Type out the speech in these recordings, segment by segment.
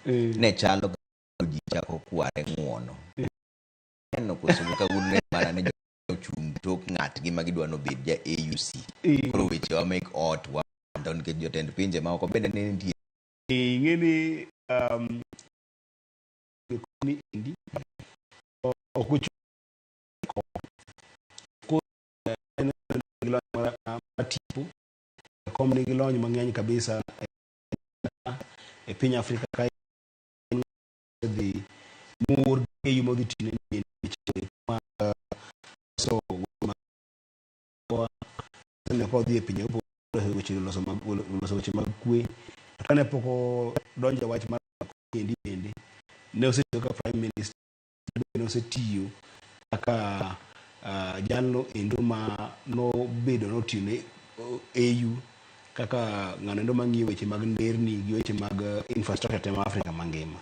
ne chalo ji chako kware ng'uono no koso ka un mana ne ochung' tok ng'atgi ma gidwano bed ja AUC koro weche wa make ot wa don ke jotend pinje ma oko bende ne nitie ng'eni ni indi okucho ko tipo kom ni gilony mang'eny kabisa e piny Afrika ka dhi mur e yumo dhi tine ni so ne ko dhi e pinje po weche loso mag kwe kane poko donjo wach mar kendi bende ne osebedo ka prime minister ne osetiyo kaka jalno endo ma no bedo notine AU kaka ng'ano mang'iyo weche mag nderni gi weche mag infrastructure tema Afrika mangima.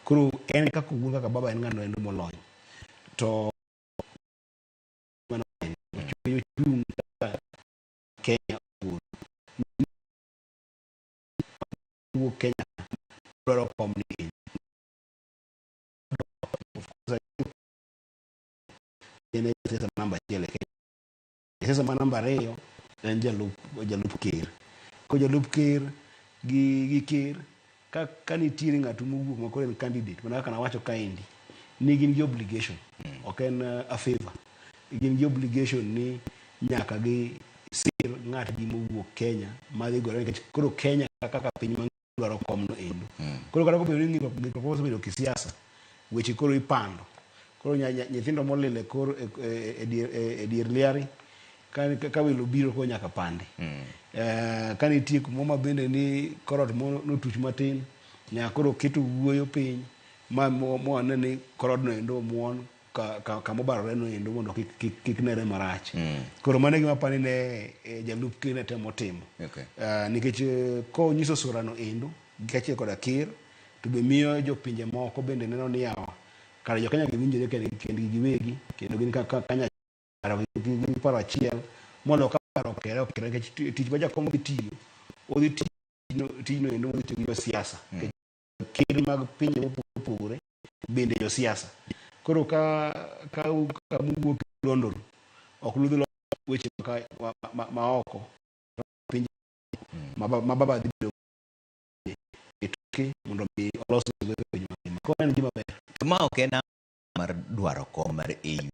Koro en kaka wuon kaka baba en ng'ano endo molony to Kenya Kenya dwaro kom ni ene sesa namba chele sesa namba reyo en jalup ker ko jalup ker gi ker ka nitiere ng'ato mowuok ma koro en candidate mana kana wacho kaendi ni gin gi obligation ok en a favor gin gi obligation ni nyaka gi sir ng'atgi mowuok Kenya ma dhi gore nikech koro Kenya kaka piny dwaro kom no endo koro kata kobedo ni ng'ikruok osebedo kisiasa weche koro ipando koro nyithindo molil e kor e dier liari ka welo biro ko nyaka pande ka nitie kuma bende ni korot notuch matin nyaka koro keto wuoyo piny ma moane ni korodno endo muon kama obarore no endo mondo kik nere marach koro mano gima pani ne jalup ker ne temo timo nikech ko nyiso sura no endo kachiel koda ker to be miyo jopinje moko bende neno ni yawa kare jo Kenya giwinjore kendgi giwegi kendo gin kanya paro achiel mondo ka paro kere nikech tich ma jakom gi tiyo odhi tijno endo odhi tiyo gi siasa ker mag pinje mopogore bende jo siasa koro ka muwuok London ok ludhi weche ma oko pinje ma baba dhi e tuke mondo mi olos go pinje mangima ko en gima ber ma ok en mar dwaro kom mar AU